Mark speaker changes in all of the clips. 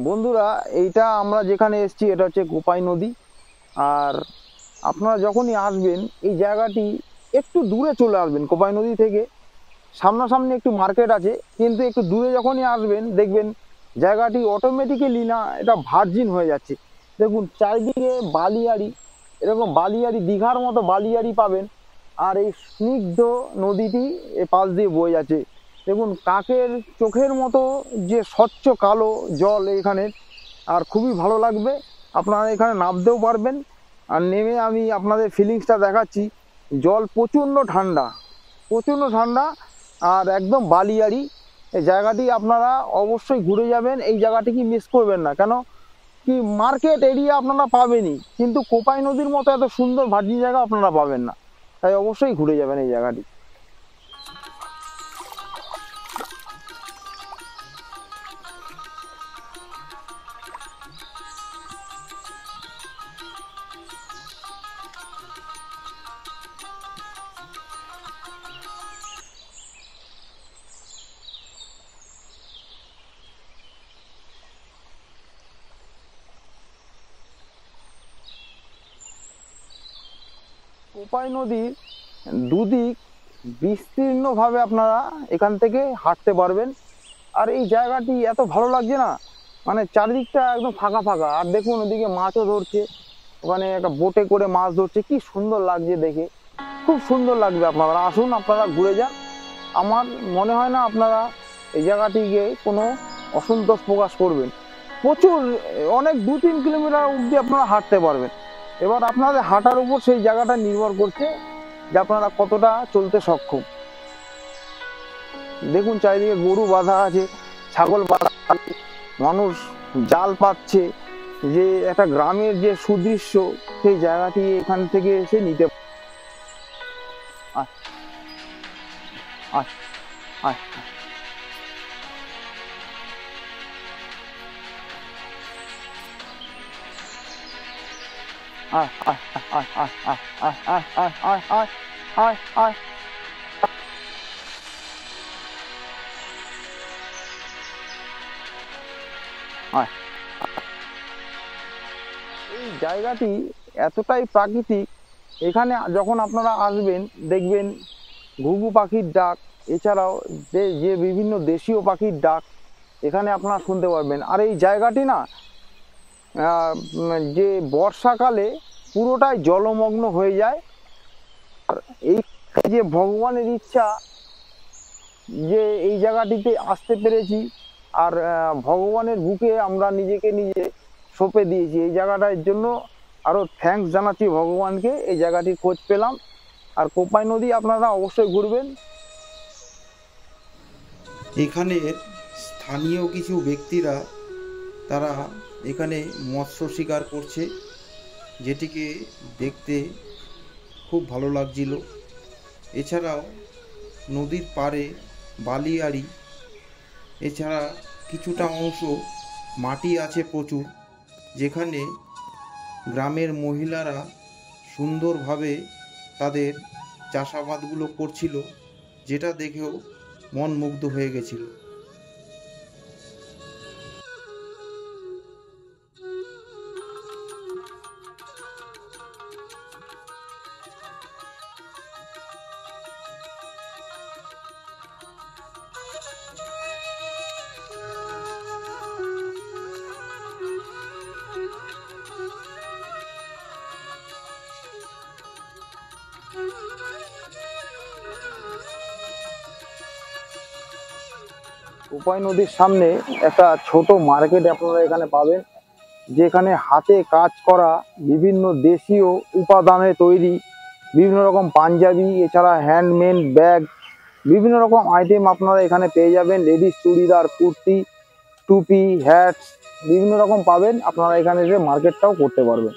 Speaker 1: বন্ধুরা, এইটা আমরা যেখানে এসেছি এটা হচ্ছে কোপাই নদী। আর আপনারা যখনই আসবেন এই জায়গাটি একটু দূরে চলে আসবেন কোপাই নদী থেকে। সামনাসামনি একটু মার্কেট আছে, কিন্তু একটু দূরে যখনই আসবেন দেখবেন জায়গাটি অটোমেটিক্যালি না এটা ভার্জিন হয়ে যাচ্ছে। দেখুন চারিদিকে বালিয়াড়ি, এরকম বালিয়াড়ি, দীঘার মতো বালিয়াড়ি পাবেন। আর এই স্নিগ্ধ নদীটি এ পাশ দিয়ে বয়ে যাচ্ছে। দেখুন কাকের চোখের মতো যে স্বচ্ছ কালো জল এখানে, আর খুবই ভালো লাগবে। আপনারা এখানে নামতেও পারবেন। আর নেমে আমি আপনাদের ফিলিংসটা দেখাচ্ছি। জল প্রচণ্ড ঠান্ডা, প্রচণ্ড ঠান্ডা, আর একদম বালিয়াড়ি। এই জায়গাটি আপনারা অবশ্যই ঘুরে যাবেন, এই জায়গাটি কি মিস করবেন না। কেন কি মার্কেট এরিয়া আপনারা পাবেনই, কিন্তু কোপাই নদীর মতো এত সুন্দর ভার্জিন জায়গা আপনারা পাবেন না। তাই অবশ্যই ঘুরে যাবেন এই জায়গাটি। কোপাই নদীর দুদিক বিস্তীর্ণভাবে আপনারা এখান থেকে হাঁটতে পারবেন। আর এই জায়গাটি এত ভালো লাগছে না, মানে চারিদিকটা একদম ফাঁকা ফাঁকা। আর দেখুন ওদিকে মাছও ধরছে, ওখানে একটা বোটে করে মাছ ধরছে, কি সুন্দর লাগছে দেখে, খুব সুন্দর লাগবে। আপনারা আসুন, আপনারা ঘুরে যান। আমার মনে হয় না আপনারা এই জায়গাটিকে কোনো অসন্তোষ প্রকাশ করবেন। প্রচুর, অনেক 2-3 কিলোমিটার অবধি আপনারা হাঁটতে পারবেন। এবার আপনাদের হাঁটার উপর সেই জায়গাটা নির্ভর করছে যে আপনারা কতটা চলতে সক্ষম। দেখুন চারিদিকে গরু বাঁধা আছে, ছাগল বাঁধা আছে, মানুষ জাল পাচ্ছে। যে একটা গ্রামের যে সুদৃশ্য, সেই জায়গাটি এখান থেকে এসে নিতে। এই জায়গাটি এতটাই প্রাকৃতিক, এখানে যখন আপনারা আসবেন দেখবেন ঘুঘু পাখির ডাক, এছাড়াও যে বিভিন্ন দেশীয় পাখির ডাক এখানে আপনারা শুনতে পারবেন। আর এই জায়গাটি না যে বর্ষাকালে পুরোটাই জলমগ্ন হয়ে যায়। আর এই যে ভগবানের ইচ্ছা যে এই জায়গাটিতে আসতে পেরেছি, আর ভগবানের বুকে আমরা নিজেকে নিজে সঁপে দিয়েছি এই জায়গাটার জন্য। আরও থ্যাঙ্কস জানাচ্ছি ভগবানকে, এই জায়গাটির খোঁজ পেলাম। আর কোপাই নদী আপনারা অবশ্যই ঘুরবেন।
Speaker 2: এখানের স্থানীয় কিছু ব্যক্তিরা তারা এখানে মৎস্য শিকার করছে, যেটিকে দেখতে খুব ভালো লাগছিল। এছাড়াও নদীর পাড়ে বালিয়াড়ি, এছাড়া কিছুটা অংশ মাটি আছে প্রচুর, যেখানে গ্রামের মহিলারা সুন্দরভাবে তাদের চাষাবাদগুলো করছিল, যেটা দেখেও মন মুগ্ধ হয়ে গেছিল।
Speaker 1: কোপাই নদীর সামনে একটা ছোট মার্কেট আপনারা এখানে পাবেন, যেখানে হাতে কাজ করা বিভিন্ন দেশীয় উপাদানে তৈরি বিভিন্ন রকম পাঞ্জাবি, এছাড়া হ্যান্ডমেড ব্যাগ, বিভিন্ন রকম আইটেম আপনারা এখানে পেয়ে যাবেন। লেডিস চুড়িদার, কুর্তি, টুপি, হ্যাটস বিভিন্ন রকম পাবেন। আপনারা এখানে এসে মার্কেটটাও করতে পারবেন।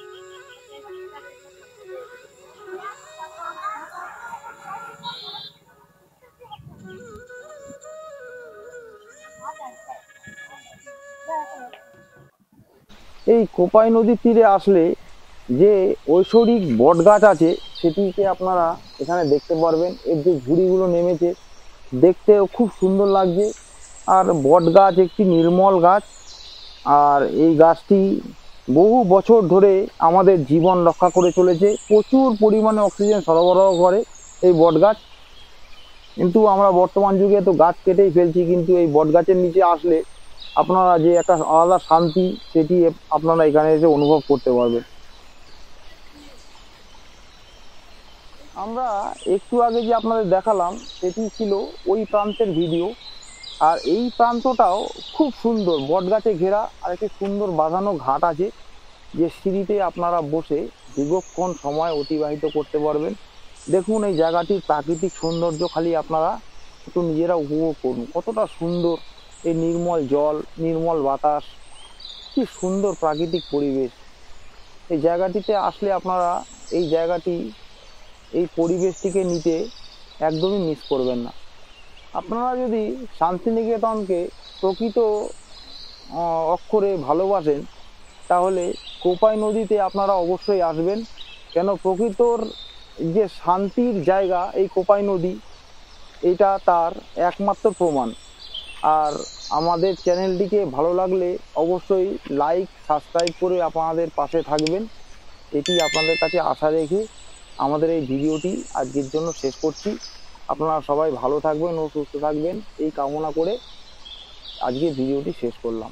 Speaker 1: এই কোপাই নদীর তীরে আসলে যে ঐশ্বরিক বট গাছ আছে সেটিকে আপনারা এখানে দেখতে পারবেন। এর যে ঝুড়িগুলো নেমেছে দেখতেও খুব সুন্দর লাগছে। আর বট গাছ একটি নির্মল গাছ, আর এই গাছটি বহু বছর ধরে আমাদের জীবন রক্ষা করে চলেছে। প্রচুর পরিমাণে অক্সিজেন সরবরাহ করে এই বট গাছ। কিন্তু আমরা বর্তমান যুগে তো গাছ কেটেই ফেলছি, কিন্তু এই বট গাছের নিচে আসলে আপনারা যে একটা আলাদা শান্তি, সেটি আপনারা এখানে এসে অনুভব করতে পারবেন। আমরা একটু আগে যে আপনাদের দেখালাম সেটি ছিল ওই প্রান্তের ভিডিও। আর এই প্রান্তটাও খুব সুন্দর, বট গাছে ঘেরা, আর একটি সুন্দর বাঁধানো ঘাট আছে, যে সিঁড়িতে আপনারা বসে দীর্ঘক্ষণ সময় অতিবাহিত করতে পারবেন। দেখুন এই জায়গাটির প্রাকৃতিক সৌন্দর্য খালি আপনারা একটু নিজেরা উপভোগ করুন, কতটা সুন্দর এই নির্মল জল, নির্মল বাতাস, কি সুন্দর প্রাকৃতিক পরিবেশ। এই জায়গাটিতে আসলে আপনারা এই জায়গাটি, এই পরিবেশটিকে নিতে একদমই মিস করবেন না। আপনারা যদি শান্তিনিকেতনকে প্রকৃত অক্ষরে ভালোবাসেন, তাহলে কোপাই নদীতে আপনারা অবশ্যই আসবেন। কেন, প্রকৃতর যে শান্তির জায়গা এই কোপাই নদী, এটা তার একমাত্র প্রমাণ। আর আমাদের চ্যানেলটিকে ভালো লাগলে অবশ্যই লাইক, সাবস্ক্রাইব করে আপনাদের পাশে থাকবেন, এটি আপনাদের কাছে আশা রেখে আমাদের এই ভিডিওটি আজকের জন্য শেষ করছি। আপনারা সবাই ভালো থাকবেন ও সুস্থ থাকবেন এই কামনা করে আজকে ভিডিওটি শেষ করলাম।